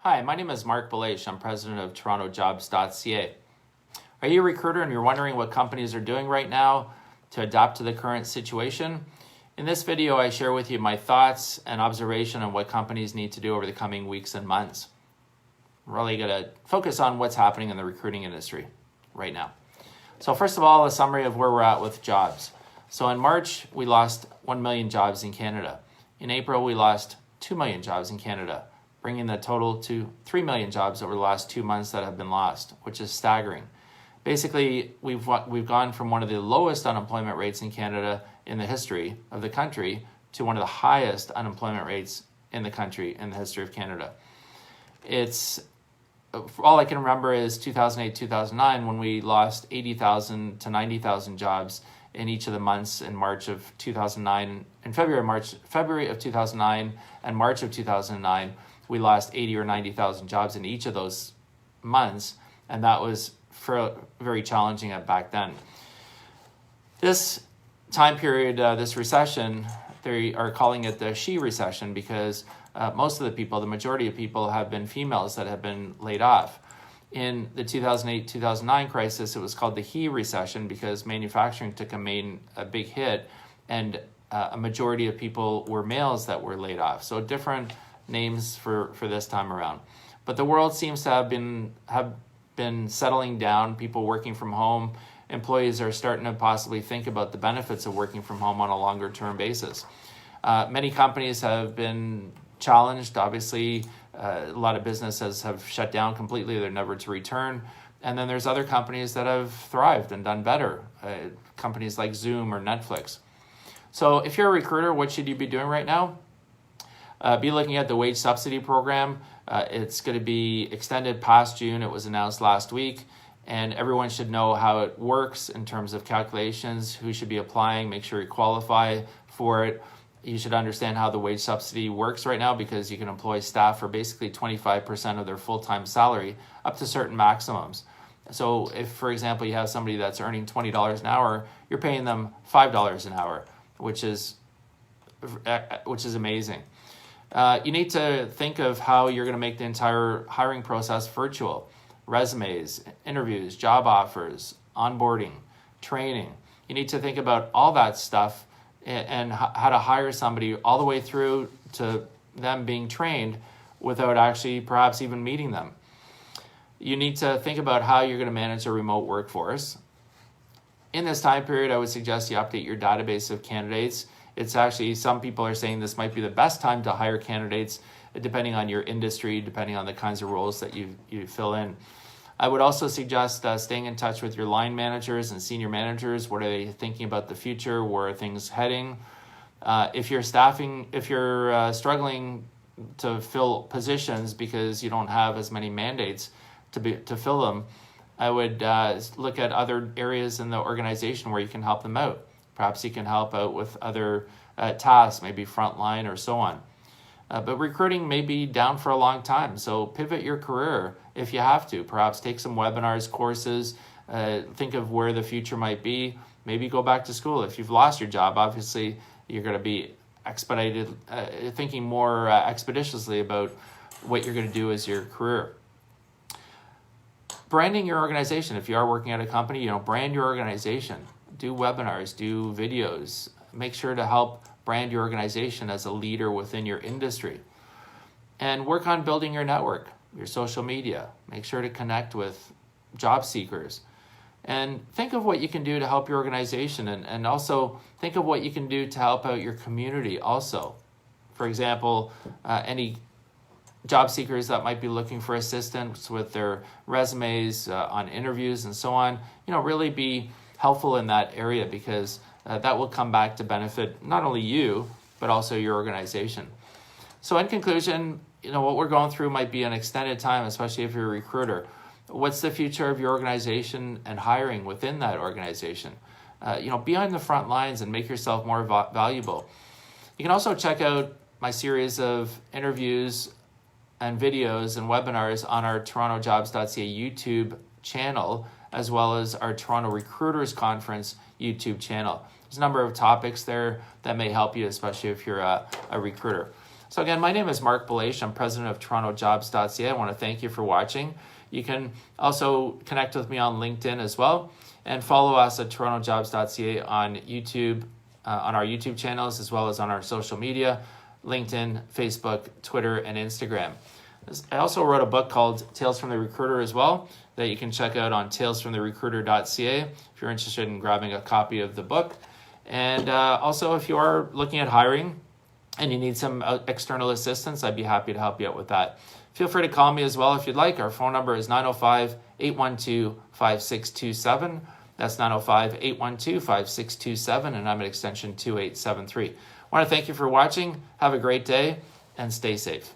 Hi, my name is Marc Belaiche. I'm president of TorontoJobs.ca. Are you a recruiter and you're wondering what companies are doing right now to adapt to the current situation? In this video, I share with you my thoughts and observation on what companies need to do over the coming weeks and months. I'm really going to focus on what's happening in the recruiting industry right now. So first of all, a summary of where we're at with jobs. So in March, we lost 1 million jobs in Canada. In April, we lost 2 million jobs in Canada, bringing the total to 3 million jobs over the last 2 months that have been lost, which is staggering. Basically, we've gone from one of the lowest unemployment rates in Canada in the history of the country to one of the highest unemployment rates in the country in the history of Canada. It's all I can remember is 2008, 2009 when we lost 80,000 to 90,000 jobs in each of the months in March of 2009, in February of 2009 and March of 2009. We lost 80 or 90,000 jobs in each of those months, and that was very challenging back then. This time period, this recession, they are calling it the she recession because most of the people, the majority of people have been females that have been laid off. In the 2008-2009 crisis, it was called the he recession because manufacturing took a big hit, and a majority of people were males that were laid off. So different names for this time around. But the world seems to have been settling down, people working from home. Employees are starting to possibly think about the benefits of working from home on a longer term basis. Many companies have been challenged. Obviously, a lot of businesses have shut down completely. They're never to return. And then there's other companies that have thrived and done better, companies like Zoom or Netflix. So if you're a recruiter, what should you be doing right now? Be looking at the wage subsidy program. It's going to be extended past June. It was announced last week, and everyone should know how it works in terms of calculations, who should be applying, make sure you qualify for it. You should understand how the wage subsidy works right now because you can employ staff for basically 25% of their full-time salary up to certain maximums. So if, for example, you have somebody that's earning $20 an hour, you're paying them $5 an hour, which is amazing. You need to think of how you're going to make the entire hiring process virtual. Resumes, interviews, job offers, onboarding, training. You need to think about all that stuff and how to hire somebody all the way through to them being trained without actually perhaps even meeting them. You need to think about how you're going to manage a remote workforce. In this time period, I would suggest you update your database of candidates. It's actually, some people are saying this might be the best time to hire candidates, depending on your industry, depending on the kinds of roles that you fill in. I would also suggest staying in touch with your line managers and senior managers. What are they thinking about the future? Where are things heading? If you're struggling to fill positions because you don't have as many mandates to fill them, I would look at other areas in the organization where you can help them out. Perhaps you can help out with other tasks, maybe frontline or so on. But recruiting may be down for a long time, so pivot your career if you have to. Perhaps take some webinars, courses, think of where the future might be. Maybe go back to school. If you've lost your job, obviously you're going to be thinking more expeditiously about what you're going to do as your career. Branding your organization. If you are working at a company, brand your organization. Do webinars, do videos. Make sure to help brand your organization as a leader within your industry. And work on building your network, your social media. Make sure to connect with job seekers. And think of what you can do to help your organization, and also think of what you can do to help out your community also. For example, any job seekers that might be looking for assistance with their resumes, on interviews and so on, really be helpful in that area because that will come back to benefit not only you, but also your organization. So in conclusion, what we're going through might be an extended time, especially if you're a recruiter. What's the future of your organization and hiring within that organization? Be on the front lines and make yourself more valuable. You can also check out my series of interviews and videos and webinars on our TorontoJobs.ca YouTube channel, as well as our Toronto Recruiters Conference YouTube channel. There's a number of topics there that may help you, especially if you're a recruiter. So again, my name is Marc Belaiche. I'm president of TorontoJobs.ca. I want to thank you for watching. You can also connect with me on LinkedIn as well, and follow us at TorontoJobs.ca on YouTube, on our YouTube channels, as well as on our social media, LinkedIn, Facebook, Twitter, and Instagram. I also wrote a book called Tales from the Recruiter as well that you can check out on talesfromtherecruiter.ca if you're interested in grabbing a copy of the book. And also, if you are looking at hiring and you need some external assistance, I'd be happy to help you out with that. Feel free to call me as well if you'd like. Our phone number is 905-812-5627. That's 905-812-5627, and I'm at extension 2873. I want to thank you for watching. Have a great day, and stay safe.